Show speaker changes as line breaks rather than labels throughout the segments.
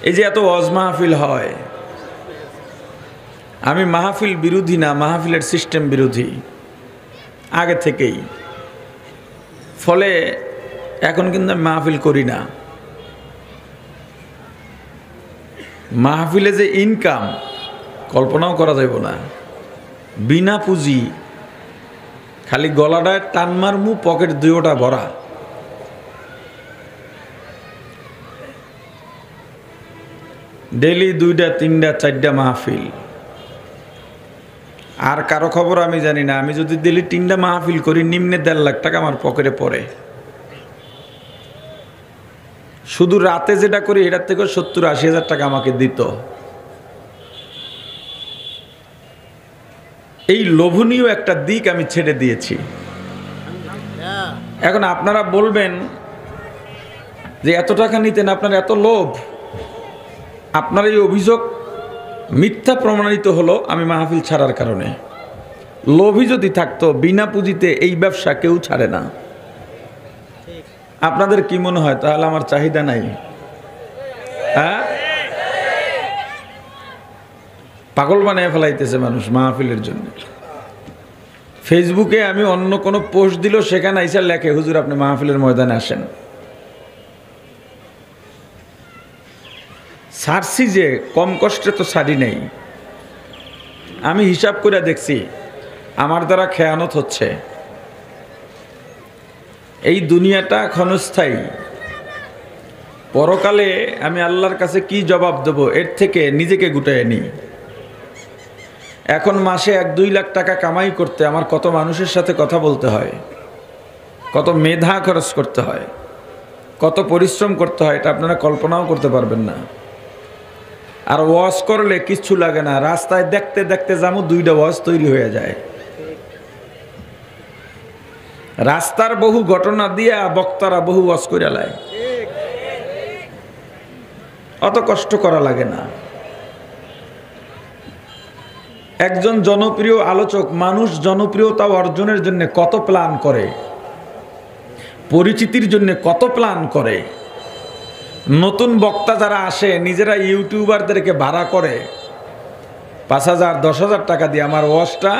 এই যে এত ওয়াজ মাহফিল হয়, আমি মাহফিল বিরোধী না, মাহফিলের সিস্টেম বিরোধী আগে থেকেই। ফলে এখন কিন্তু আমি মাহফিল করি না। মাহফিলে যে ইনকাম কল্পনাও করা যাইব না, বিনা পুঁজি, খালি গলাটায় টান মারমু, পকেট দুইটা ভরা। ডেলি 2টা 3টা 4টা মাহফিল। আর কারো খবর আমি জানি না। আমি যদি ডেলি 3টা মাহফিল করি, নিম্নে 1.5 লাখ টাকা আমার পকেটে পড়ে। শুধু রাতে যেটা করি এটার থেকে 70-80 হাজার টাকা আমাকে দিত। এই লোভনীয় একটা দিক আমি ছেড়ে দিয়েছি। এখন আপনারা বলবেন যে এত টাকা নিতেন, আপনার এত লোভ। আপনার এই অভিযোগ মিথ্যা প্রমাণিত হলো আমি মাহফিল ছাড়ার কারণে। লোভী যদি থাকতো, বিনা পুঁজিতে এই ব্যবসা কেউ ছাড়ে না। আপনাদের কি মনে হয় তাহলে আমার চাহিদা নাই? হ্যাঁ, পাগল বানিয়ে ফেলাইতেছে মানুষ মাহফিলের জন্য। ফেসবুকে আমি অন্য কোনো পোস্ট দিল, সেখানে আইসা লেখে হুজুর আপনি মাহফিলের ময়দানে আসেন। ছাড়ছি যে কম কষ্টে তো ছাড়ি নেই। আমি হিসাব করে দেখছি আমার দ্বারা খেয়ানত হচ্ছে। এই দুনিয়াটা ক্ষণস্থায়ী, পরকালে আমি আল্লাহর কাছে কি জবাব দেব, এর থেকে নিজেকে গুটাইয়ে নিই। এখন মাসে 1-2 লাখ টাকা কামাই করতে আমার কত মানুষের সাথে কথা বলতে হয়, কত মেধা খরচ করতে হয়, কত পরিশ্রম করতে হয়, এটা আপনারা কল্পনাও করতে পারবেন না। আর ওয়াজ করলে কিচ্ছু লাগে না, রাস্তায় দেখতে দেখতে যাবো 2টা ওয়াজ তৈরি হয়ে যায়। রাস্তার বহু ঘটনা দিয়া বক্তারা বহু ওয়াজ করে লায়, অত কষ্ট করা লাগে না। একজন জনপ্রিয় আলোচক, মানুষ জনপ্রিয়তা অর্জনের জন্য কত প্ল্যান করে, পরিচিতির জন্য কত প্ল্যান করে। নতুন বক্তা যারা আসে নিজেরা ইউটিউবারদেরকে ভাড়া করে 5,000 10,000 টাকা দিয়ে আমার ওয়াজটা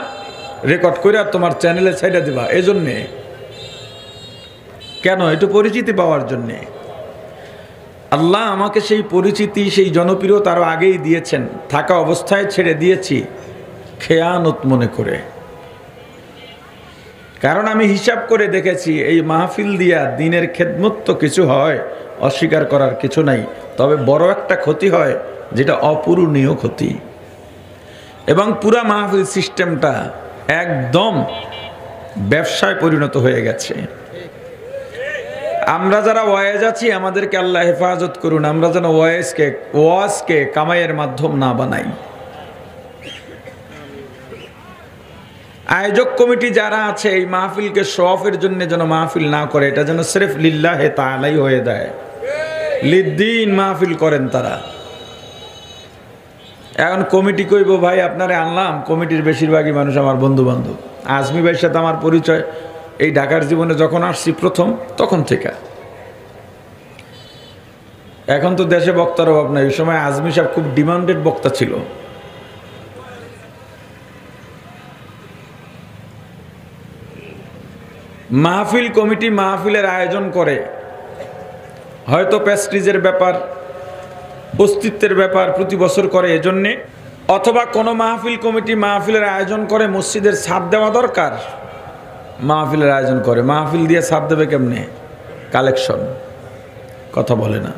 রেকর্ড করে আর তোমার চ্যানেলে ছেড়ে দিবা। এই জন্যে কেন? একটু পরিচিতি পাওয়ার জন্যে। আল্লাহ আমাকে সেই পরিচিতি, সেই জনপ্রিয়তা আরও আগেই দিয়েছেন, থাকা অবস্থায় ছেড়ে দিয়েছি খেয়ানত মনে করে। কারণ আমি হিসাব করে দেখেছি এই মাহফিল দিয়া দিনের খেদমত তো কিছু হয়, অস্বীকার করার কিছু নাই। তবে বড় একটা ক্ষতি হয়, যেটা অপূরণীয় ক্ষতি। এবং পুরা মাহফিল সিস্টেমটা একদম ব্যবসায় পরিণত হয়ে গেছে। আমরা যারা ওয়াজ আছি আমাদেরকে আল্লাহ হেফাজত করুন, আমরা যেন ওয়াজকে কামাইয়ের মাধ্যম না বানাই। আয়োজক কমিটি যারা আছে এই মাহফিলকে শো অফের জন্য যেন মাহফিল না করে, এটা যেন সির্ফ লিল্লাহে তাআলাই হয়ে যায়, লিদ্দিন মাহফিল করেন তারা। এখন কমিটি কইব ভাই আপনারে আনলাম, কমিটির বেশিরভাগই মানুষ আমার বন্ধু বান্ধব। আজমি ভাইয়ের সাথে আমার পরিচয় এই ঢাকার জীবনে যখন আসছি প্রথম, তখন থেকে। এখন তো দেশে বক্তার অভাব নাই। এই সময় আজমি সাহেব খুব ডিমান্ডেড বক্তা ছিল। মাহফিল কমিটি মাহফিলের আয়োজন করে, হয়তো প্রেস্টিজের ব্যাপার, অস্তিত্বের ব্যাপার প্রতি বছর করে এজন্যে, অথবা কোনো মাহফিল কমিটি মাহফিলের আয়োজন করে মসজিদের ছাদ দেওয়া দরকার, মাহফিলের আয়োজন করে। মাহফিল দিয়ে ছাদ দেবে কেমনে? কালেকশন, কথা বলে না।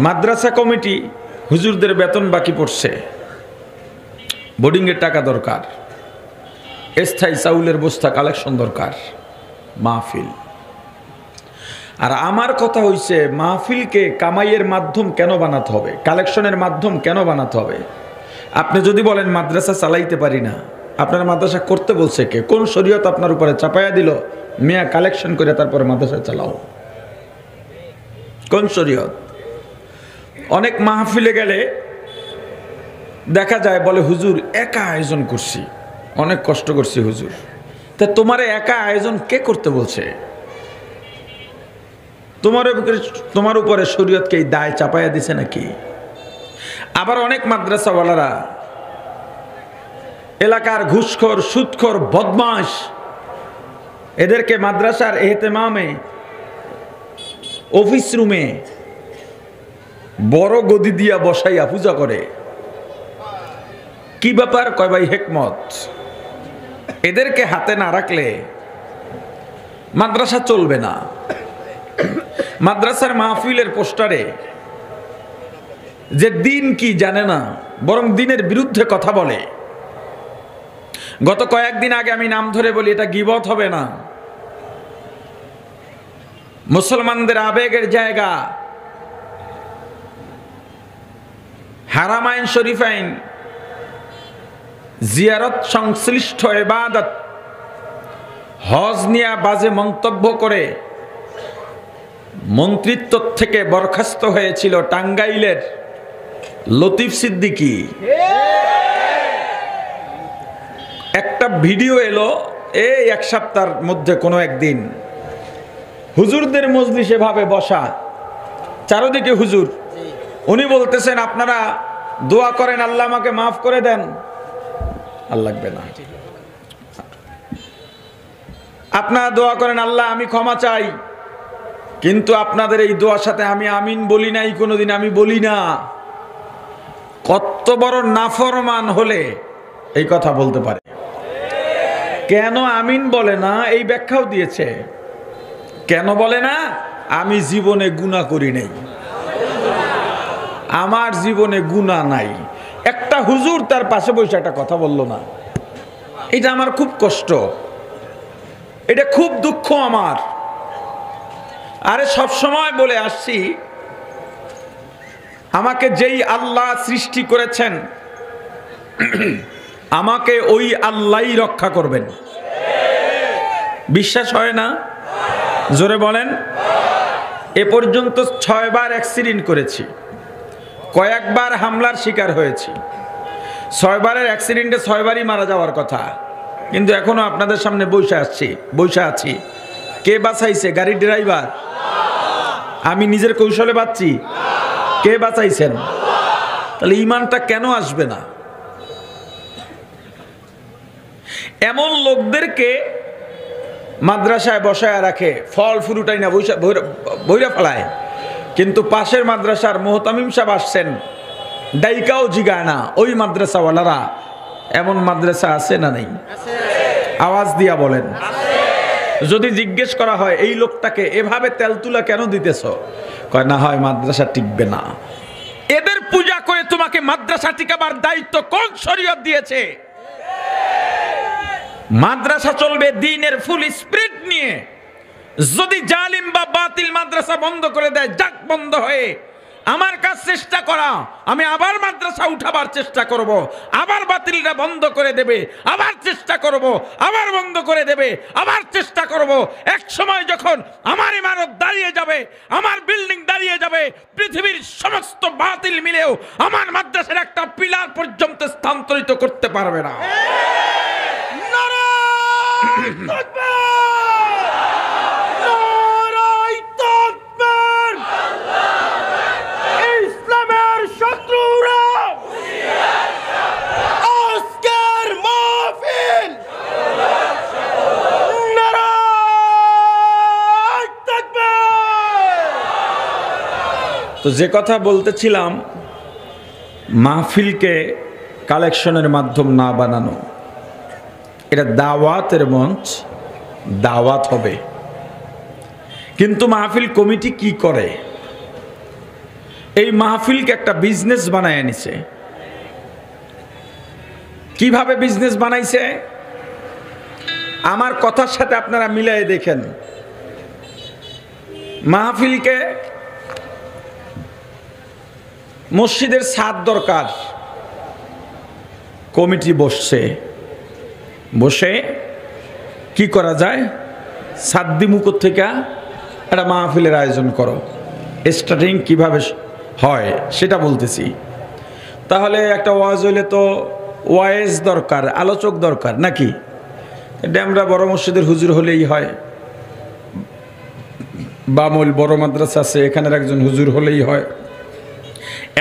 মাদ্রাসা কমিটি হুজুরদের বেতন বাকি পড়ছে, বোর্ডিংয়ের টাকা দরকার, স্থায়ী চাউলের বস্তা কালেকশন দরকার, মাহফিল। আর আমার কথা হইছে মাহফিলকে কামাইয়ের মাধ্যম কেন বানাতে হবে, কালেকশনের মাধ্যম কেন বানাতে হবে? আপনি যদি বলেন মাদ্রাসা চালাইতে পারি না, আপনার মাদ্রাসা করতে বলছে কে? কোন শরীয়ত আপনার উপরে চাপাইয়া দিল মিয়া কালেকশন করে তারপরে মাদ্রাসা চালাও? কোন শরীয়ত? অনেক মাহফিলে গেলে দেখা যায় বলে হুজুর একা আয়োজন করছি, অনেক কষ্ট করছি হুজুর। তা তোমারে একা আয়োজন কে করতে বলছে? তোমার উপরে শরীয়তকে এই দায় চাপাইয়া দিছে নাকি? আবার অনেক মাদ্রাসাওয়ালারা এলাকার ঘুষখোর, সুদখোর, বদমাশ, এদেরকে মাদ্রাসার এহতেমামে, অফিস রুমে বড় গদি দিয়া বসাইয়া পূজা করে। কি ব্যাপার? কয় ভাই হিকমত। এদেরকে হাতে না রাখলে মাদ্রাসা চলবে না। মাদ্রাসার মাহফিলের পোস্টারে যে দিন কি জানে না, বরং দিনের বিরুদ্ধে কথা বলে। গত কয়েকদিন আগে আমি নাম ধরে বলি, এটা গীবত হবে না। মুসলমানদের আবেগের জায়গা হারামাইন শরীফাইন জিয়ারত সংশ্লিষ্ট ইবাদত, হজ নিয়ে বাজে মন্তব্য করে মন্ত্রিত্ব থেকে বরখাস্ত হয়েছিল টাঙ্গাইলের লতিফ সিদ্দিকী। একটা ভিডিও এলো এই এক সপ্তাহের মধ্যে কোনো একদিন, হুজুরদের মজলিসে ভাবে বসা, চারদিকে হুজুর, উনি বলতেছেন আপনারা দোয়া করেন আল্লাহ আমাকে মাফ করে দেন। আল্লাহ লাগবে না, আপনারা দোয়া করেন আল্লাহ আমি ক্ষমা চাই, কিন্তু আপনাদের এই দোয়ার সাথে আমি আমিন বলি নাই, কোনোদিন আমি বলি না। কত বড় নাফরমান হলে এই কথা বলতে পারে? কেন আমিন বলে না এই ব্যাখ্যাও দিয়েছে। কেন বলে না? আমি জীবনে গুনাহ করি নাই, আমার জীবনে গুনাহ নাই। একটা হুজুর তার পাশে বসে একটা কথা বলল না, এটা আমার খুব কষ্ট, এটা খুব দুঃখ আমার। আরে সব সময় বলে আসছি, আমাকে যেই আল্লাহ সৃষ্টি করেছেন আমাকে ওই আল্লাহই রক্ষা করবেন। বিশ্বাস হয় না? জোরে বলেন। এ পর্যন্ত 6 বার অ্যাক্সিডেন্ট করেছি, কয়েকবার হামলার শিকার হয়েছি। 6 বারের অ্যাক্সিডেন্টে 6 বারই মারা যাওয়ার কথা, কিন্তু এখনো আপনাদের সামনে বসে আছি। কে বাঁচাইছে? গাড়ির ড্রাইভার? আমি নিজের কৌশলে বাঁচছি? কে বাঁচাইছেন? তাহলে ঈমানটা কেন আসবে না? এমন লোকদেরকে মাদ্রাসায় বসায় রাখে, ফল ফুরুটাই না বইরা ফেলায়, কিন্তু পাশের মাদ্রাসার মোহতামিম সাহেব আসছেন, ডাইকাও জিগায় না। ওই মাদ্রাসাওয়ালারা, এমন মাদ্রাসা আছে না নেই? আওয়াজ দিয়া বলেন। যদি জিজ্ঞেস করা হয় এই লোকটাকে এভাবে তেলতুলা কেন দিতেছ, কয় না হয় মাদ্রাসা টিকবে না। এদের পূজা করে তোমাকে মাদ্রাসা টিকাবার দায়িত্ব কোন শরীয়ত দিয়েছে? মাদ্রাসা চলবে দ্বীনের ফুল স্পিরিট নিয়ে। যদি জালিম বা বাতিল মাদ্রাসা বন্ধ করে দেয়, যাক বন্ধ হয়ে আমার কাজ চেষ্টা করা, আমি আবার মাদ্রাসা উঠাবার চেষ্টা করব, আবার বাতিলরা বন্ধ করে দেবে, আবার চেষ্টা করব, আবার বন্ধ করে দেবে, আবার চেষ্টা করব। এক সময় যখন আমার ইমারত দাঁড়িয়ে যাবে, আমার বিল্ডিং দাঁড়িয়ে যাবে, পৃথিবীর সমস্ত বাতিল মিলেও আমার মাদ্রাসার একটা পিলার পর্যন্ত স্থানান্তরিত করতে পারবে না।
ইসলামের শত্রুরা আজকের মাহফিল নারায়ে তাকবীর।
তো যে কথা বলতেছিলাম, মাহফিলকে কালেকশনের মাধ্যম না বানানো, এটা দাওয়াতের মঞ্চ, দাওয়াত হবে। কিন্তু মাহফিল কমিটি কি করে? এই মাহফিলকে একটা বিজনেস বানায় নিছে। কিভাবে বিজনেস বানাইছে? আমার কথার সাথে আপনারা মিলাই দেখেন। মাহফিলকে মসজিদের ছাদ দরকার, কমিটি বসে কি করা যায়, সাদ্দিমুখ থেকে একটা মাহফিলের আয়োজন করো। স্টার্টিং কিভাবে হয় সেটা বলতেছি। তাহলে একটা ওয়াজ হইলে তো ওয়াইজ দরকার, আলোচক দরকার নাকি? এটা আমরা বড় মসজিদের হুজুর হলেই হয়। বামুল বড় মাদ্রাসা আছে, এখানের একজন হুজুর হলেই হয়।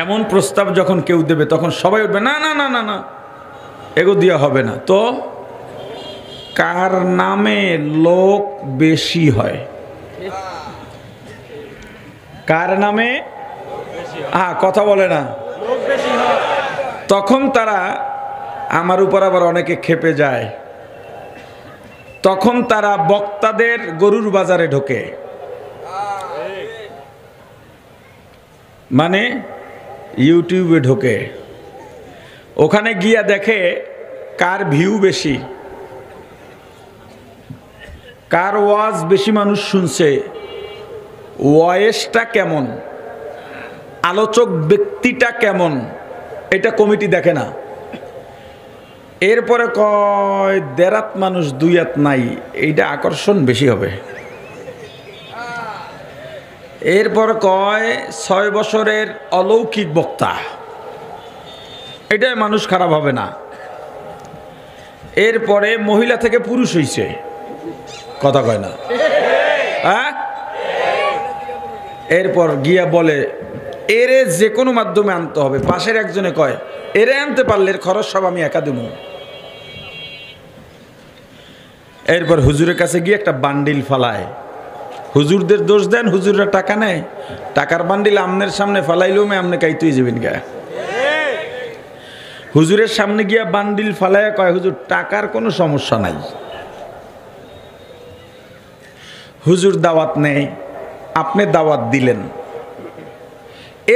এমন প্রস্তাব যখন কেউ দেবে তখন সবাই উঠবে, না না না না না, এগো দেওয়া হবে না। তো কার নামে লোক বেশি হয়? কার নামে কথা বলে না, তখন তারা আমার উপর আবার অনেকে ক্ষেপে যায়। তখন তারা বক্তাদের গরুর বাজারে ঢোকে, মানে ইউটিউবে ঢোকে। ওখানে গিয়া দেখে কার ভিউ বেশি, কার ওয়াজ বেশি মানুষ শুনছে, ওয়েসটা কেমন, আলোচক ব্যক্তিটা কেমন, এটা কমিটি দেখে না। এরপরে কয় দেরাত মানুষ দুই হাত নাই, এইটা আকর্ষণ বেশি হবে। এরপর কয় 6 বছরের অলৌকিক বক্তা, এটাই মানুষ খারাপ হবে না। এরপরে মহিলা থেকে পুরুষ হইছে, কথা কয় না, হ্যাঁ। এরপর গিয়া বলে এরে যে কোনো মাধ্যমে আনতে হবে। পাশের একজনে কয় এরে আনতে পারলে এর খরচ সব আমি একা দেব। এরপর হুজুরের কাছে গিয়ে একটা বান্ডিল ফালায়। হুজুরদের দোষ দেন, হুজুররা টাকা নেয়, টাকার বান্ডিল আমনের সামনে ফালাইলেও আমনে কাইতেই যাবেন গা। হুজুরের সামনে গিয়া বান্ডিল ফালাইয়া কয় হুজুর টাকার কোনো সমস্যা নাই। হুজুর দাওয়াত নেই, আপনি দাওয়াত দিলেন।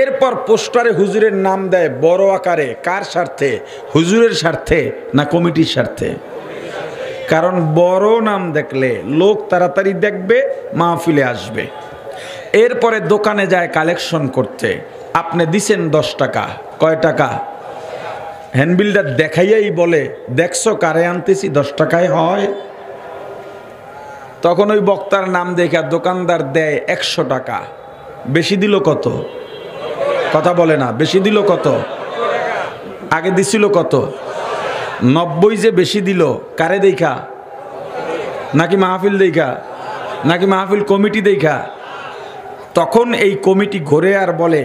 এরপর পোস্টারে হুজুরের নাম দেয় বড় আকারে। কার স্বার্থে? হুজুরের স্বার্থে না কমিটির স্বার্থে? কারণ বড় নাম দেখলে লোক তাড়াতাড়ি দেখবে, মাহফিলে আসবে। এরপরে দোকানে যায় কালেকশন করতে। আপনি দিছেন 10 টাকা, কয় টাকা? হ্যান্ডবিলটা দেখাইয়াই বলে দেখছো কারে আনতেছি, 10 টাকায় হয়। তখন ওই বক্তার নাম দেখা দোকানদার দেয় 100 টাকা। বেশি দিল কত? কথা বলে না, বেশি দিল কত? আগে দিছিল কত? 90 যে বেশি দিল কারে দেখা? নাকি মাহফিল দেখা? নাকি মাহফিল কমিটি দেখা? তখন এই কমিটি ঘুরে আর বলে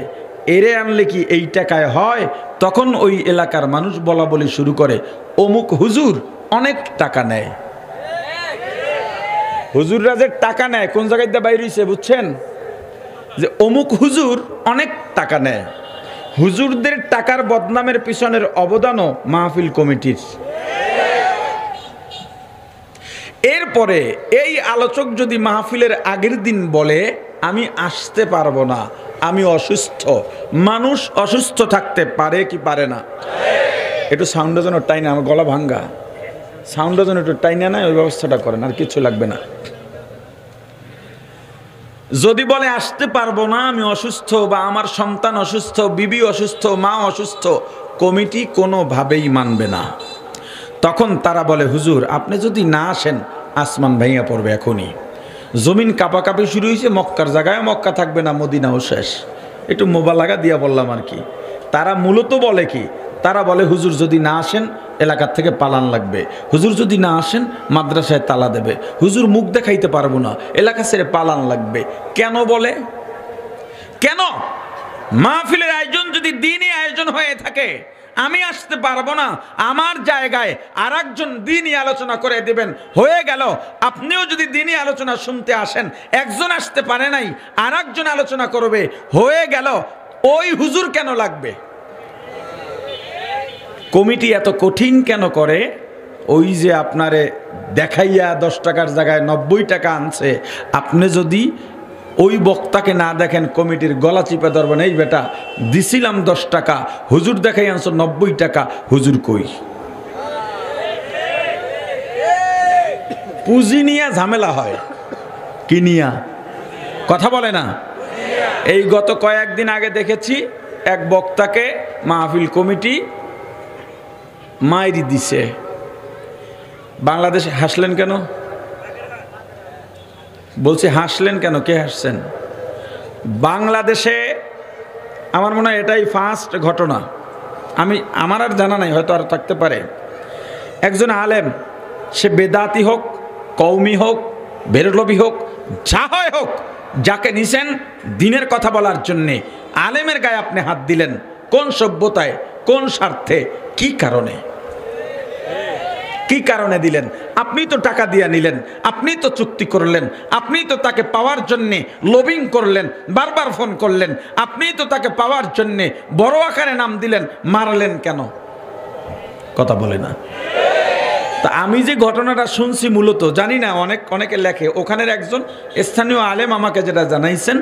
এরে আনলে কি এই টাকায় হয়? তখন ওই এলাকার মানুষ বলা বলি শুরু করে অমুক হুজুর অনেক টাকা নেয়। হুজুররা যে টাকা নেয় কোন জায়গায় দিয়ে বাইরে হইছে বুঝছেন? যে অমুক হুজুর অনেক টাকা নেয়। হুজুরদের টাকার বদনামের পিছনের অবদানও মাহফিল কমিটির। এরপরে এই আলোচক যদি মাহফিলের আগের দিন বলে আমি আসতে পারবো না, আমি অসুস্থ। মানুষ অসুস্থ থাকতে পারে কি পারে না? একটু সাউন্ডের জন্য টাইনা, আমার গলা ভাঙ্গা, সাউন্ডের জন্য একটু টাইনা না, ওই ব্যবস্থাটা করেন, আর কিছু লাগবে না। যদি বলে আসতে পারবো না, আমি অসুস্থ, বা আমার সন্তান অসুস্থ, বিবি অসুস্থ, মা অসুস্থ, কমিটি কোনোভাবেই মানবে না। তখন তারা বলে হুজুর আপনি যদি না আসেন আসমান ভেঙে পড়বে এখনই। জমিন কাঁপাকাঁপি শুরু হয়েছে, মক্কার জায়গায় মক্কা থাকবে না, মদিনাও শেষ। একটু মোবালাগা দিয়া বললাম আর কি। তারা মূলত বলে কি, তারা বলে হুজুর যদি না আসেন এলাকার থেকে পালান লাগবে, হুজুর যদি না আসেন মাদ্রাসায় তালা দেবে, হুজুর মুখ দেখাইতে পারবো না, এলাকা ছেড়ে পালান লাগবে। কেন বলে? কেন? মাহফিলের আয়োজন যদি দ্বীনি আয়োজন হয়ে থাকে, আমি আসতে পারবো না, আমার জায়গায় আর একজন দ্বীনি আলোচনা করে দেবেন, হয়ে গেল। আপনিও যদি দ্বীনি আলোচনা শুনতে আসেন, একজন আসতে পারে নাই, আর একজন আলোচনা করবে, হয়ে গেল। ওই হুজুর কেন লাগবে? কমিটি এত কঠিন কেন করে? ওই যে আপনারে দেখাইয়া 10 টাকার জায়গায় 90 টাকা আনছে, আপনি যদি ওই বক্তাকে না দেখেন কমিটির গলা চিপে ধরবেন, এই বেটা দিছিলাম 10 টাকা, হুজুর দেখাই আনছো 90 টাকা, হুজুর কই? পুঁজি নিয়ে ঝামেলা হয়, কি নিয়া? কথা বলে না। এই গত কয়েকদিন আগে দেখেছি এক বক্তাকে মাহফিল কমিটি মাইরি দিছে। বাংলাদেশে হাসলেন কেন? বলছি হাসলেন কেন? কে হাসছেন? বাংলাদেশে আমার মনে হয় এটাই ফার্স্ট ঘটনা। আমার আর জানা নাই, হয়তো আর থাকতে পারে। একজন আলেম, সে বেদাতি হোক, কওমি হোক, বেরলভি হোক, যা হয় হোক, যাকে নিছেন দিনের কথা বলার জন্যে, আলেমের গায়ে আপনি হাত দিলেন কোন সভ্যতায়, কোন স্বার্থে, কি কারণে? কি কারণে দিলেন? আপনি তো টাকা দিয়ে নিলেন, আপনি তো চুক্তি করলেন, আপনি তো তাকে পাওয়ার জন্যে লবিং করলেন, বারবার ফোন করলেন, আপনি তো তাকে পাওয়ার জন্যে বড় আকারে নাম দিলেন, মারলেন কেন? কথা বলে না। তা আমি যে ঘটনাটা শুনছি মূলত জানি না, অনেকে লেখে, ওখানের একজন স্থানীয় আলেম আমাকে যেটা জানাইছেন,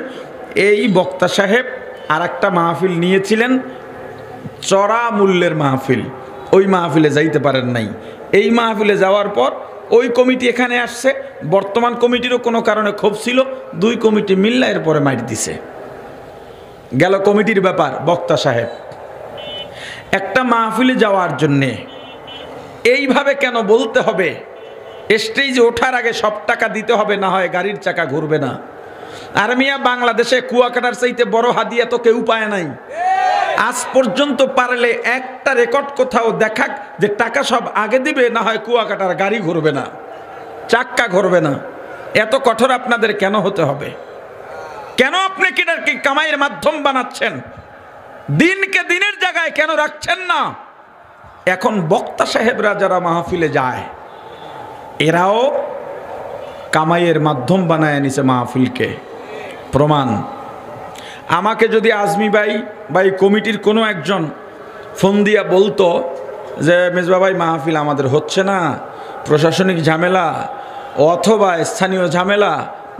এই বক্তা সাহেব আর একটা মাহফিল নিয়েছিলেন, চড়া মূল্যের মাহফিল, ওই মাহফিলে যাইতে পারেন নাই। এই মাহফিলে যাওয়ার পর ওই কমিটি এখানে আসছে, বর্তমান কমিটিরও কোনো কারণে ক্ষোভ ছিল, দুই কমিটি মিল্লা এরপরে মাইর দিছে। গেল কমিটির ব্যাপার। বক্তা সাহেব একটা মাহফিলে যাওয়ার জন্যে এইভাবে কেন বলতে হবে স্টেজে ওঠার আগে সব টাকা দিতে হবে, না হয় গাড়ির চাকা ঘুরবে না? আর মিয়া, বাংলাদেশে কুয়াকাটার চাইতে বড় হাদিয়া তো কেউ পায় নাই। আজ পর্যন্ত পারলে একটা রেকর্ড কোথাও দেখাক যে টাকা সব আগে দিবে, না হয় কুয়াকাটার গাড়ি ঘুরবে না, চাক্কা ঘুরবে না। এত কঠোর আপনাদের কেন হতে হবে? কেন আপনি কি কামাইয়ের মাধ্যম বানাচ্ছেন? দিনকে দিনের জায়গায় কেন রাখছেন না? এখন বক্তা সাহেবরা যারা মাহফিলে যায়, এরাও কামাইয়ের মাধ্যম বানায় নিছে মাহফিলকে। প্রমাণ, আমাকে যদি আজমি ভাই কমিটির কোনো একজন ফোন দিয়া বলতো যে মেজবা ভাই মাহফিল আমাদের হচ্ছে না, প্রশাসনিক ঝামেলা অথবা স্থানীয় ঝামেলা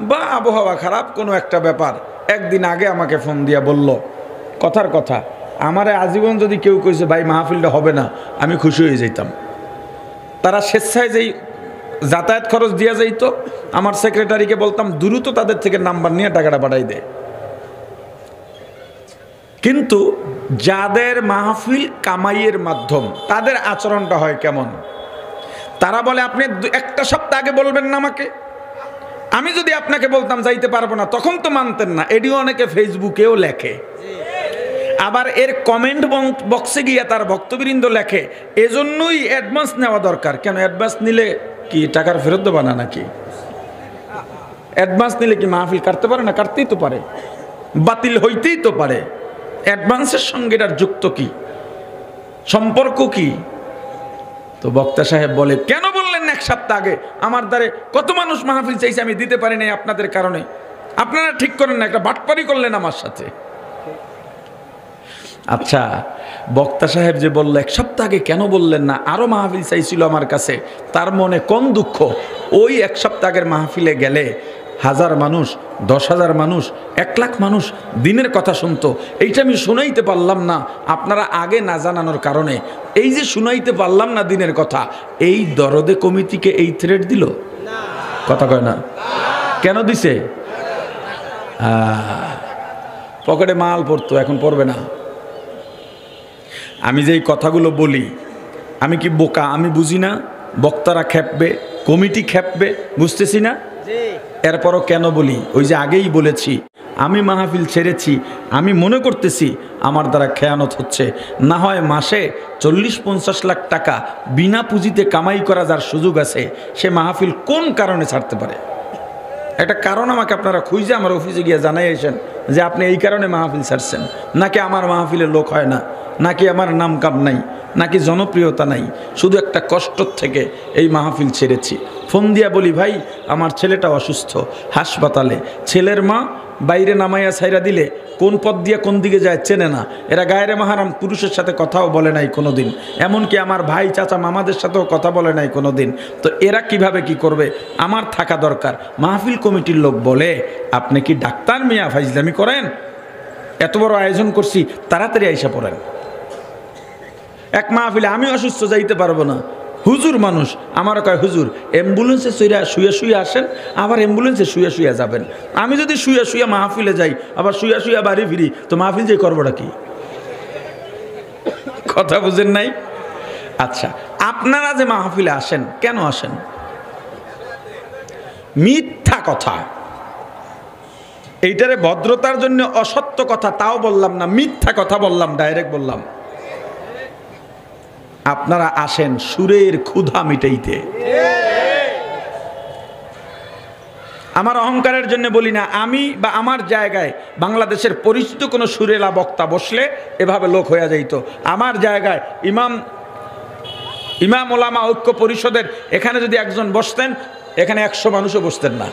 বা আবহাওয়া খারাপ কোনো একটা ব্যাপার, একদিন আগে আমাকে ফোন দিয়া বলল, কথার কথা, আমারে আজীবন যদি কেউ কইছে ভাই মাহফিলটা হবে না, আমি খুশি হয়ে যেতাম। তারা স্বেচ্ছায় যেই যাতায়াত খরচ দিয়া যাইতো, আমার সেক্রেটারিকে বলতাম দ্রুত তাদের থেকে নাম্বার নিয়ে টাকাটা পাঠাই দে। কিন্তু যাদের মাহফিল কামাইয়ের মাধ্যম, তাদের আচরণটা হয় কেমন? তারা বলে আপনি একটা সপ্তাহ আগে বলবেন না আমাকে। আমি যদি আপনাকে বলতাম যাইতে পারবো না, তখন তো মানতেন না। এটিও অনেকে ফেসবুকেও লেখে, আবার এর কমেন্ট বক্সে গিয়ে তার ভক্তবৃন্দ লেখে এজন্যই অ্যাডভান্স নেওয়া দরকার। কেন অ্যাডভান্স নিলে কি টাকার ফেরত দেবা না নাকি? অ্যাডভান্স নিলে কি মাহফিল কাটতে পারে না? কাটতেই তো পারে, বাতিল হইতেই তো পারে। অ্যাডভান্সের সঙ্গে এটার যুক্ত কি, সম্পর্ক কি? তো বক্তা সাহেব বলে, কেন বললেন এক সপ্তাহ আগে? আমার দ্বারে কত মানুষ মাহফিল চাইছে, আমি দিতে পারি নাই আপনাদের কারণে। আপনারা ঠিক করেন না, একটা বাটপারি করলেন আমার সাথে। আচ্ছা, বক্তা সাহেব যে বলল এক সপ্তাহ আগে কেন বললেন না, আরো মাহফিল চাইছিল আমার কাছে, তার মনে কোন দুঃখ? ওই এক সপ্তাহ আগের মাহফিলে গেলে 1000 মানুষ, 10,000 মানুষ, 1 লাখ মানুষ দিনের কথা শুনতো। এইটা আমি শুনাইতে পারলাম না আপনারা আগে না জানানোর কারণে। এই যে শুনাইতে পারলাম না দিনের কথা, এই দরদে কমিটিকে এই থ্রেট দিল? কথা কয় না? কেন দিছে? পকেটে মাল পড়তো, এখন পড়বে না। আমি যেই কথাগুলো বলি, আমি কি বোকা? আমি বুঝি না? বক্তারা খেপবে, কমিটি খেপবে, বুঝতেছি না। এরপরও কেন বলি? ওই যে আগেই বলেছি, আমি মাহফিল ছেড়েছি, আমি মনে করতেছি আমার দ্বারা খেয়ানত হচ্ছে। না হয় মাসে 40-50 লাখ টাকা বিনা পুঁজিতে কামাই করা যার সুযোগ আছে, সে মাহফিল কোন কারণে ছাড়তে পারে? একটা কারণ আমাকে আপনারা খুঁজে আমার অফিসে গিয়ে জানাই আসেন যে আপনি এই কারণে মাহফিল ছাড়ছেন। নাকি আমার মাহফিলের লোক হয় না, নাকি আমার নাম কাম নাই, নাকি জনপ্রিয়তা নাই, শুধু একটা কষ্ট থেকে এই মাহফিল ছেড়েছি। ফোন দিয়া বলি, ভাই আমার ছেলেটা অসুস্থ, হাসপাতালে, ছেলের মা বাইরে নামাইয়া ছাইরা দিলে কোন পথ দিয়ে কোন দিকে যায় চেনে না। এরা গায়ের মাহারাম পুরুষের সাথে কথাও বলে নাই কোনো দিন, এমনকি আমার ভাই চাচা মামাদের সাথেও কথা বলে নাই কোনো দিন। তো এরা কিভাবে কি করবে? আমার থাকা দরকার। মাহফিল কমিটির লোক বলে, আপনি কি ডাক্তার মিয়া, ফাইজলামি করেন? এত বড় আয়োজন করছি, তাড়াতাড়ি আইসা পড়েন। এক মাহফিলে আমি অসুস্থ, যাইতে পারবো না। হুজুর মানুষ আমারও কয়, হুজুর অ্যাম্বুলেন্সে শুয়ে শুয়ে আসেন, আবার অ্যাম্বুলেন্সে শুয়ে শুয়ে যাবেন। আমি যদি শুয়ে শুয়ে মাহফিলে যাই, আবার শুয়ে শুয়ে বাড়ি ফিরি, তো মাহফিল যে করবোটা কি? কথা বুঝেন নাই? আচ্ছা, আপনারা যে মাহফিলে আসেন, কেন আসেন? মিথ্যা কথা। এইটারে ভদ্রতার জন্য অসত্য কথা তাও বললাম না, মিথ্যা কথা বললাম, ডাইরেক্ট বললাম। আপনারা আসেন সুরের ক্ষুধা মিটাইতে। আমার অহংকারের জন্য বলি না, আমি বা আমার জায়গায় বাংলাদেশের পরিচিত কোনো সুরেলা বক্তা বসলে এভাবে লোক হয়ে যাইতো। আমার জায়গায় ইমাম ওলামা ঐক্য পরিষদের এখানে যদি একজন বসতেন, এখানে 100 মানুষও বসতেন না।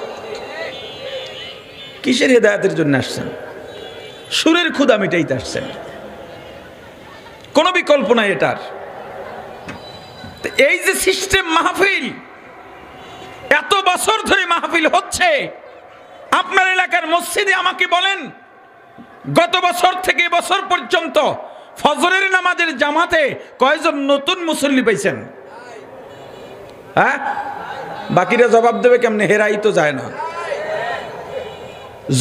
কিসের হেদায়েতের জন্য আসছেন? সুরের ক্ষুধা মিটাইতে আসছেন, কোনো বিকল্প নাই এটার। এই যে সিস্টেম মাহফিল, এত বছর ধরে মাহফিল হচ্ছে আপনার এলাকার মসজিদে, আমাকে বলেন গত বছর থেকে বছর পর্যন্ত ফজরের নামাজের জামাতে কয়জন নতুন মুসল্লি পাইছেন? হ্যাঁ, বাকিরা জবাব দেবে কেমনে? হেরাই তো যায় না।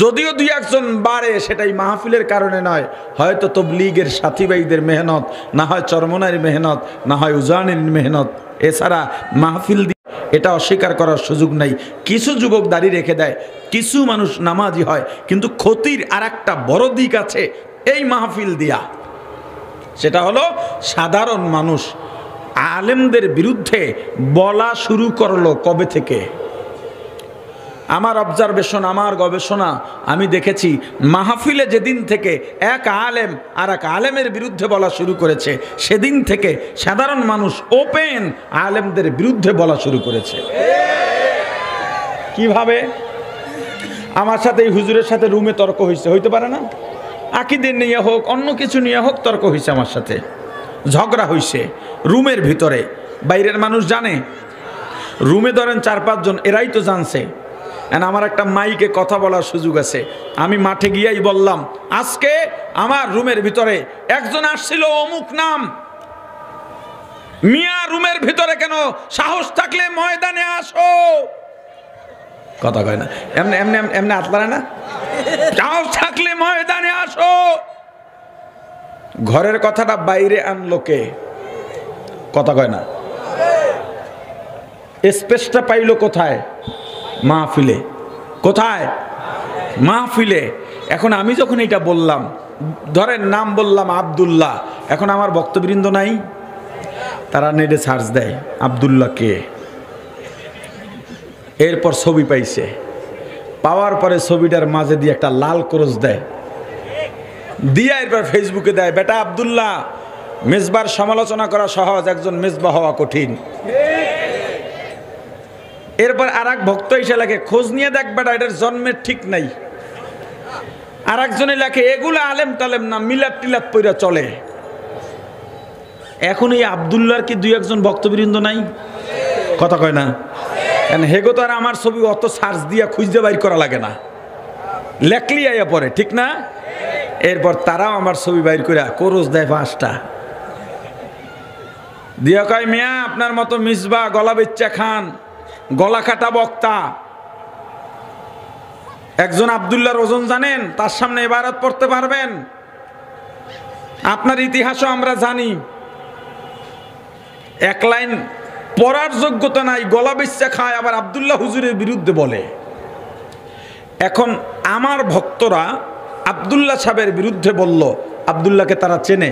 যদিও 2-1 বাড়ে, সেটাই মাহফিলের কারণে নয়, হয়তো তবলিগের সাথী ভাইদের মেহনত, না হয় চরমনার মেহনত, না হয় উজানের মেহনত। এছাড়া মাহফিল এটা অস্বীকার করার সুযোগ নাই। কিছু যুবক দাড়ি রেখে দেয়, কিছু মানুষ নামাজি হয়, কিন্তু ক্ষতির আর একটা বড় দিক আছে এই মাহফিল দিয়া। সেটা হলো সাধারণ মানুষ আলেমদের বিরুদ্ধে বলা শুরু করলো কবে থেকে? আমার অবজারভেশন, আমার গবেষণা, আমি দেখেছি মাহফিলে যেদিন থেকে এক আলেম আর এক আলেমের বিরুদ্ধে বলা শুরু করেছে, সেদিন থেকে সাধারণ মানুষ ওপেন আলেমদের বিরুদ্ধে বলা শুরু করেছে। কিভাবে? আমার সাথে এই হুজুরের সাথে রুমে তর্ক হয়েছে, হইতে পারে না? আকিদের নিয়ে হোক, অন্য কিছু নিয়ে হোক, তর্ক হয়েছে, আমার সাথে ঝগড়া হয়েছে রুমের ভিতরে। বাইরের মানুষ জানে? রুমে ধরেন 4-5 জন, এরাই তো জানছে। আমার একটা মাইকে কথা বলার সুযোগ আছে, আমি মাঠে গিয়েই বললাম, আজকে আমার রুমের ভিতরে একজন আসছিল অমুক নাম, মিয়া রুমের ভিতরে কেন? সাহস থাকলে ময়দানে আসো। কথা কয় না, এমনি এমনি এমনি আতলারে না, সাহস থাকলে ময়দানে আসো। ঘরের কথাটা বাইরে আনলো কে? কথা কয় না। স্পেসটা পাইলো কোথায়? মাহফিলে। কোথায়? মাহফিলে। এখন আমি যখন এটা বললাম, ধরেন নাম বললাম আব্দুল্লাহ, এখন আমার বক্তবৃন্দ নাই, তারা নেটে সার্চ দেয় আব্দুল্লাহ কে, এরপর ছবি পাইছে, পাওয়ার পরে ছবিটার মাঝে দিয়ে একটা লাল ক্রস দেয়, দিয়ে এরপর ফেসবুকে দেয়, বেটা আব্দুল্লাহ, মেজবার সমালোচনা করা সহজ, একজন মেজবা হওয়া কঠিন। এরপর আর এক ভক্ত এসে লেখে, খোঁজ নিয়ে দেখ বেটা, এটার জন্মের ঠিক নাই। আর একজনে লেখে, এগুলো আলেম টালেম না, মিলাদ টিলাদ পইরা চলে। এখন এই আব্দুল্লাহর কি 2-1 ভক্তবৃন্দ নাই? কথা কয় না। হেগো তো আর আমার ছবি অত সার্চ দিয়া খুঁজতে বাইর করা লাগে না, লেখলি আইয়া পরে, ঠিক না? এরপর তারাও আমার ছবি বাইর করে কোরস দেয় 5টা, দিয়া কয়, মিয়া আপনার মতো মিসবা গলা বেচ্চা খান, গলা কাটা বক্তা। একজন আব্দুল্লাহর ওজন জানেন? তার সামনে ইবারত পড়তে পারবেন? আপনার ইতিহাসও আমরা জানি, 1 লাইন পড়ার যোগ্যতা নাই, গলা বেচ্চা খায়, আবার আব্দুল্লাহ হুজুরের বিরুদ্ধে বলে। এখন আমার ভক্তরা আব্দুল্লাহ সাহেবের বিরুদ্ধে বলল, আব্দুল্লাহকে তারা চেনে?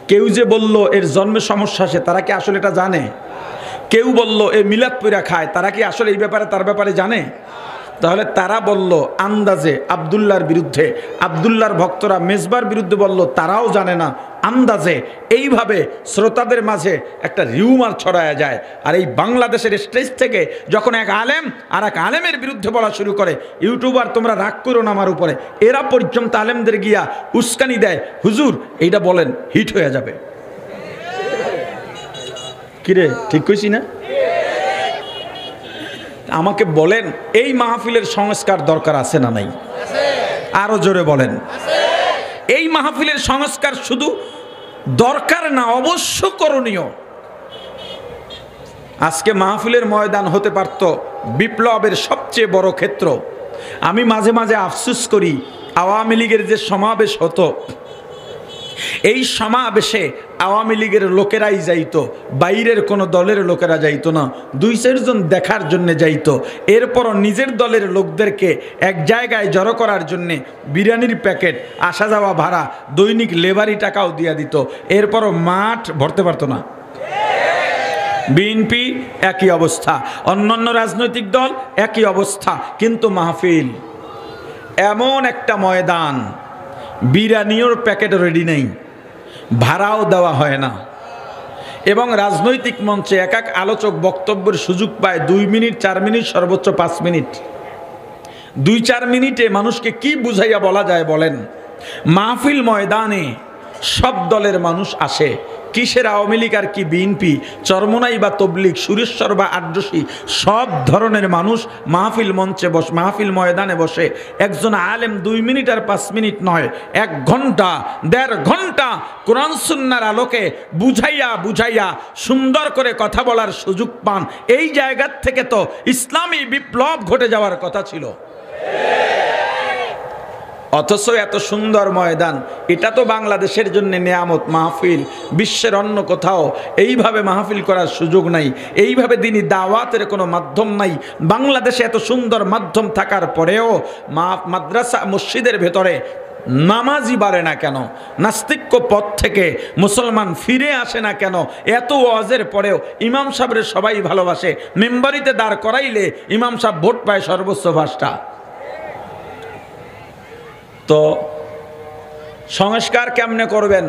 কেউ যে বলল এর জন্মে সমস্যা আছে, তারা কি আসলে এটা জানে? কেউ বলল এ মিলাদ পইরা খায়, তারা কি আসলে এই ব্যাপারে তার ব্যাপারে জানে? তাহলে তারা বলল আন্দাজে আব্দুল্লাহর বিরুদ্ধে, আব্দুল্লাহর ভক্তরা মেজবার বিরুদ্ধে বলল, তারাও জানে না, আন্দাজে। এইভাবে শ্রোতাদের মাঝে একটা রিউমার ছড়ায়া যায়। আর এই বাংলাদেশের স্টেজ থেকে যখন এক আলেম আর এক আলেমের বিরুদ্ধে বলা শুরু করে, ইউটিউবার তোমরা রাগ করো না আমার উপরে, এরা পর্যন্ত আলেমদের গিয়া উস্কানি দেয়, হুজুর এইটা বলেন, হিট হয়ে যাবে। কিরে, ঠিক কইছি না? আমাকে বলেন, এই মাহফিলের সংস্কার দরকার আছে না নাই? আরো জোরে বলেন। এই মাহফিলের সংস্কার শুধু দরকার না, অবশ্য করণীয়। আজকে মাহফিলের ময়দান হতে পারত বিপ্লবের সবচেয়ে বড় ক্ষেত্র। আমি মাঝে মাঝে আফসোস করি, আওয়ামী লীগের যে সমাবেশ হতো, এই সমাবেশে আওয়ামী লীগের লোকেরাই যাইতো, বাইরের কোনো দলের লোকেরা যাইতো না। 2-4 জন দেখার জন্য যাইতো। এরপরও নিজের দলের লোকদেরকে এক জায়গায় জড়ো করার জন্যে বিরিয়ানির প্যাকেট, আসা যাওয়া ভাড়া, দৈনিক লেবারি টাকাও দিয়া দিত। এরপরও মাঠ ভরতে পারতো না। বিএনপি একই অবস্থা, অন্যান্য রাজনৈতিক দল একই অবস্থা। কিন্তু মাহফিল এমন একটা ময়দান, বিরিয়ানির প্যাকেট রেডি নেই, ভাড়াও দেওয়া হয় না, এবং রাজনৈতিক মঞ্চে এক এক আলোচক বক্তব্যের সুযোগ পায় 2 মিনিট 4 মিনিট সর্বোচ্চ 5 মিনিট। 2-4 মিনিটে মানুষকে কি বুঝাইয়া বলা যায় বলেন? মাহফিল ময়দানে সব দলের মানুষ আসে, কিসের আওয়ামী লীগ আর কি বিএনপি, চরমোনাই বা তবলিগ, সুরেশ্বর বা আড্ডসি, সব ধরনের মানুষ মাহফিল মঞ্চে বসে, মাহফিল ময়দানে বসে। একজন আলেম 2 মিনিট আর 5 মিনিট নয়, 1 ঘন্টা 1.5 ঘন্টা কোরআন সুন্নাহর আলোকে বুঝাইয়া বুঝাইয়া সুন্দর করে কথা বলার সুযোগ পান। এই জায়গা থেকে তো ইসলামী বিপ্লব ঘটে যাওয়ার কথা ছিল। অথচ এত সুন্দর ময়দান, এটা তো বাংলাদেশের জন্য নেয়ামত। মাহফিল বিশ্বের অন্য কোথাও এইভাবে মাহফিল করার সুযোগ নাই, এইভাবে দিনই দাওয়াতের কোনো মাধ্যম নাই। বাংলাদেশে এত সুন্দর মাধ্যম থাকার পরেও মাদ্রাসা মসজিদের ভেতরে নামাজি বাড়ে না কেন? নাস্তিক্য পথ থেকে মুসলমান ফিরে আসে না কেন? এত ওয়াজের পরেও ইমাম সাহেবের সবাই ভালোবাসে, মেম্বারিতে দাঁড় করাইলে ইমাম সাহেব ভোট পায় সর্বোচ্চ 5টা। তো সংস্কার কেমনে করবেন?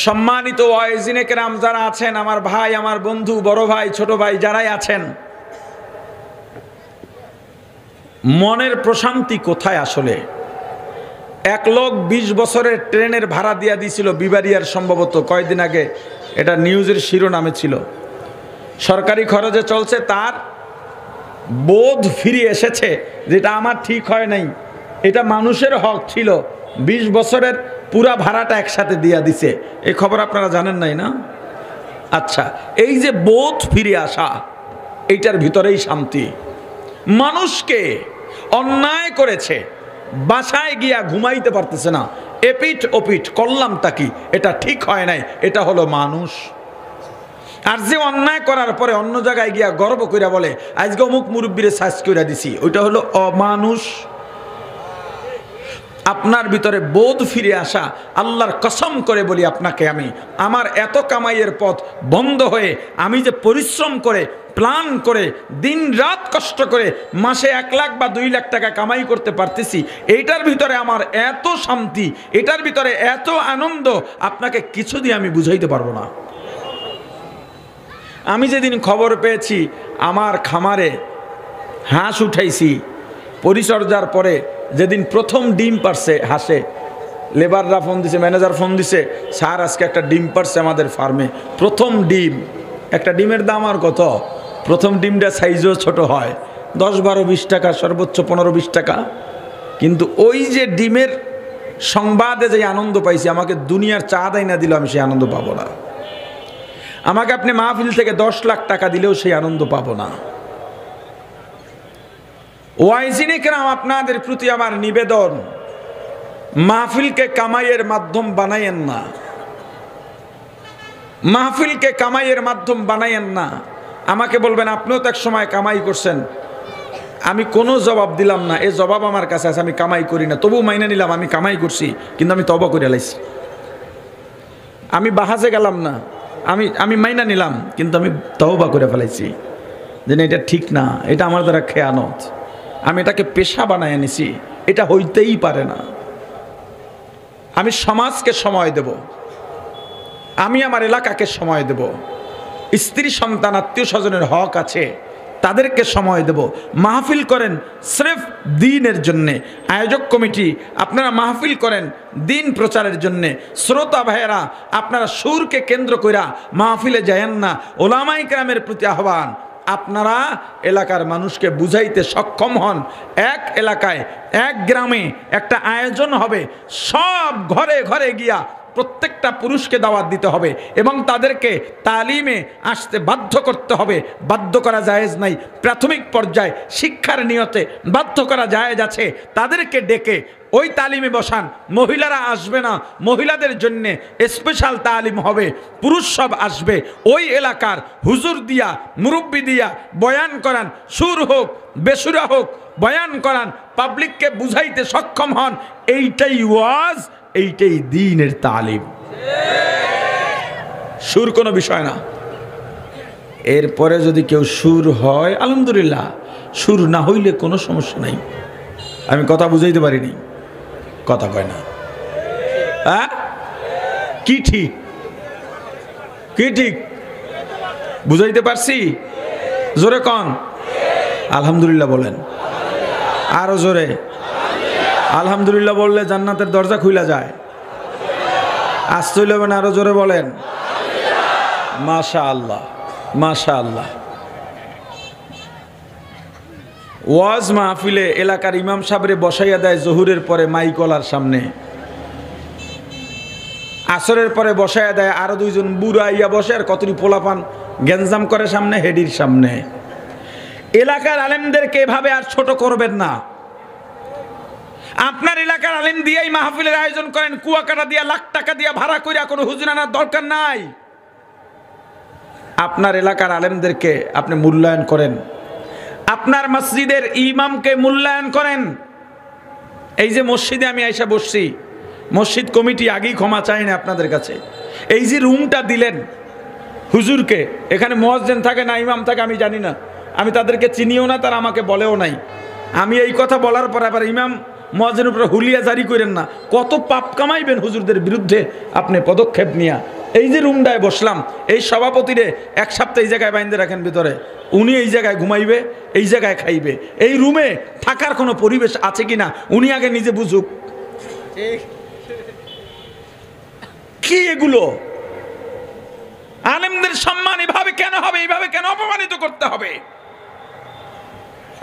সম্মানিত ওয়াইজিনে কেরাম যারা আছেন, আমার ভাই, আমার বন্ধু, বড় ভাই, ছোট ভাই যারাই আছেন, মনের প্রশান্তি কোথায় আসলে? এক লোক 20 বছরের ট্রেনের ভাড়া দিয়া দিয়েছিল বিবারিয়ার, সম্ভবত কয়েকদিন আগে এটা নিউজের শিরোনামে ছিল। সরকারি খরচে চলছে, তার বোধ ফিরে এসেছে যেটা আমার ঠিক হয় নাই, এটা মানুষের হক ছিল। 20 বছরের পুরা ভাড়াটা একসাথে দিয়া দিছে। এই খবর আপনারা জানেন নাই না? আচ্ছা, এই যে বোধ ফিরে আসা, এইটার ভিতরেই শান্তি। মানুষকে অন্যায় করেছে, বাসায় গিয়া ঘুমাইতে পারতেছে না, এপিঠ ওপিঠ করলাম তাকি, এটা ঠিক হয় নাই, এটা হলো মানুষ। আর যে অন্যায় করার পরে অন্য জায়গায় গিয়া গর্ব কইরা বলে আজকে অমুক মুরব্বীরে সাজ কইরা দিছি, ওইটা হলো অমানুষ। আপনার ভিতরে বোধ ফিরে আসা, আল্লাহর কসম করে বলি আপনাকে, আমি আমার এত কামাইয়ের পথ বন্ধ হয়ে আমি যে পরিশ্রম করে প্ল্যান করে দিন রাত কষ্ট করে মাসে 1 লাখ বা 2 লাখ টাকা কামাই করতে পারতেছি, এইটার ভিতরে আমার এত শান্তি, এটার ভিতরে এত আনন্দ, আপনাকে কিছু দিয়ে আমি বুঝাইতে পারবো না। আমি যেদিন খবর পেয়েছি আমার খামারে হাঁস উঠাইছি, পরিচর্যার পরে যেদিন প্রথম ডিম পারছে হাঁসে, লেবাররা ফোন দিছে, ম্যানেজার ফোন দিছে, স্যার আজকে একটা ডিম পারছে আমাদের ফার্মে, প্রথম ডিম। একটা ডিমের দাম আর কত? প্রথম ডিমটা সাইজও ছোট হয়, 10, 12, 20 টাকা, সর্বোচ্চ 15, 20 টাকা। কিন্তু ওই যে ডিমের সংবাদে যে আনন্দ পাইছি, আমাকে দুনিয়ার চা দাই না দিলেও আমি সেই আনন্দ পাবো না। আমাকে আপনি মাহফিল থেকে 10 লাখ টাকা দিলেও সেই আনন্দ পাবো না। ওয়াইজিনে কেরাম, আপনাদের প্রতি আমার নিবেদন, মাহফিলকে কামাইয়ের মাধ্যম বানাইয়েন না, মাহফিলকে কামাইয়ের মাধ্যম বানাইয়েন না। আমাকে বলবেন আপনিও তো এক সময় কামাই করছেন, আমি কোনো জবাব দিলাম না, এ জবাব আমার কাছে আছে, আমি কামাই করি না, তবু মাইনে নিলাম আমি কামাই করছি, কিন্তু আমি তওবা করে লাইছি। আমি বাহাজে গেলাম না, আমি মাইনা নিলাম, কিন্তু আমি তওবা করে ফেলাইছি যে না, এটা ঠিক না, এটা আমার দ্বারা খেয়ানত, আমি এটাকে পেশা বানায় নিছি, এটা হইতেই পারে না। আমি সমাজকে সময় দেব, আমি আমার এলাকাকে সময় দেব, স্ত্রী সন্তান আত্মীয় স্বজনের হক আছে, তাদেরকে সময় দেব। মাহফিল করেন স্রেফ দ্বীনের জন্যে, আয়োজক কমিটি আপনারা মাহফিল করেন দিন প্রচারের জন্যে। শ্রোতা ভাইয়েরা, আপনারা সুরকে কেন্দ্র কইরা মাহফিলে যায়েন না। ওলামাই কেরামের প্রতি আহ্বান, আপনারা এলাকার মানুষকে বুঝাইতে সক্ষম হন। এক এলাকায়, এক গ্রামে একটা আয়োজন হবে, সব ঘরে ঘরে গিয়া প্রত্যেকটা পুরুষকে দাওয়াত দিতে হবে এবং তাদেরকে তালিমে আসতে বাধ্য করতে হবে। বাধ্য করা জায়েজ নাই, প্রাথমিক পর্যায়ে শিক্ষার নিয়তে বাধ্য করা জায়েজ আছে। তাদেরকে ডেকে ওই তালিমে বসান। মহিলারা আসবে না, মহিলাদের জন্যে স্পেশাল তালিম হবে, পুরুষ সব আসবে। ওই এলাকার হুজুর দিয়া, মুরব্বি দিয়া বয়ান করান, সুর হোক বেসুরা হোক, বয়ান করান, পাবলিককে বুঝাইতে সক্ষম হন। এইটাই ওয়াজ, এইটাই দ্বীনের তালিম, সুর কোনো বিষয় না। এরপরে যদি কেউ সুর হয় আলহামদুলিল্লাহ, সুর না হইলে কোনো সমস্যা নাই। আমি কথা বুঝাইতে পারিনি, কথা কয় না। হ্যাঁ, কি ঠিক কি ঠিক বুঝাইতে পারছি? জোরে কন আলহামদুলিল্লাহ বলেন, আরো জোরে। আলহামদুলিল্লাহ বললে জান্নাতের দরজা খুলে যায়। আসতে হইলে না, আরো জোরে বলেন মাশাআল্লাহ মাশাআল্লাহ। ওয়াজ মাহফিলে এলাকার ইমাম সাহেবরে বসাইয়া দেয় জহুরের পরে মাইকলার সামনে, আসরের পরে বসাইয়া দেয় আরো দুইজন বুড়া ইয়া বসে, আর কতটি পোলাপান গ্যাঞ্জাম করে সামনে, হেডির সামনে। এলাকার আলেমদেরকে এভাবে আর ছোট করবেন না। আপনার এলাকার আলেম দিয়েই মাহফিলের আয়োজন করেন, কুয়াকাটা দিয়া লাখ টাকা দিয়া ভাড়া কইরা কোনো হুজুর আনার দরকার নাই। আপনার এলাকার আলেমদেরকে আপনি মূল্যায়ন করেন, আপনার মসজিদের ইমামকে মূল্যায়ন করেন। এই যে মসজিদে আমি আইসা বসছি, মসজিদ কমিটি আগেই ক্ষমা চাই না আপনাদের কাছে। এই যে রুমটা দিলেন হুজুরকে, এখানে মুয়াজ্জিন থাকে না ইমাম থাকে আমি জানি না, আমি তাদেরকে চিনিও না, তারা আমাকে বলেও নাই। আমি এই কথা বলার পর আবার ইমাম মুয়াজ্জিনের উপরে হুলিয়া জারি করেন না, কত পাপ কামাইবেন হুজুরদের বিরুদ্ধে আপনি পদক্ষেপ নিয়া। এই যে রুমটায় বসলাম, এই সভাপতিরে এক সপ্তাহ এই জায়গায় বাইন্ধে রাখেন ভিতরে, উনি এই জায়গায় ঘুমাইবে, এই জায়গায় খাইবে। এই রুমে থাকার কোনো পরিবেশ আছে কিনা উনি আগে নিজে বুঝুক। কি এগুলো? আলেমদের সম্মান এভাবে কেন হবে? এইভাবে কেন অপমানিত করতে হবে?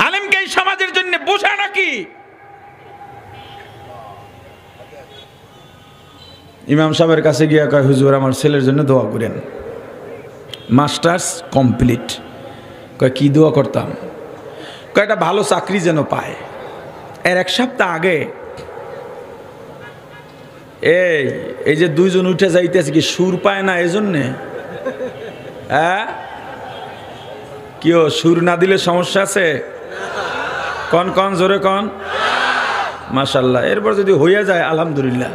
আলেমকে এই সমাজের জন্য বোঝা নাকি? ইমাম সাহেবের কাছে গিয়া কয়, হুজুর আমার ছেলের জন্য দোয়া করেন, মাস্টার্স কমপ্লিট। কয় কি দোয়া করতাম? কয় একটা ভালো চাকরি যেন পায়। এর এক সপ্তাহ আগে এই যে দুইজন উঠে যাইতেছে, কি সুর পায় না এজন্যে? হ্যাঁ, কেউ সুর না দিলে সমস্যা আছে? কন কন জোরে কন মাশাআল্লাহ। এরপর যদি হইয়া যায় আলহামদুলিল্লাহ,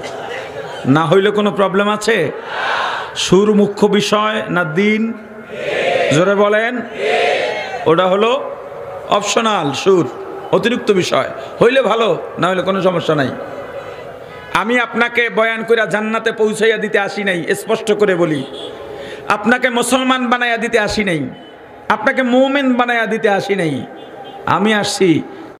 না হইলে কোনো প্রবলেম আছে? সুর মুখ্য বিষয় না দিন? জোরে বলেন। ওটা হলো অপশনাল, সুর অতিরিক্ত বিষয়, হইলে ভালো, না হইলে কোনো সমস্যা নাই। আমি আপনাকে বয়ান করে জান্নাতে পৌঁছাইয়া দিতে আসি নাই, স্পষ্ট করে বলি। আপনাকে মুসলমান বানাইয়া দিতে আসি নাই, আপনাকে মুমিন বানাইয়া দিতে আসি নাই। আমি আসছি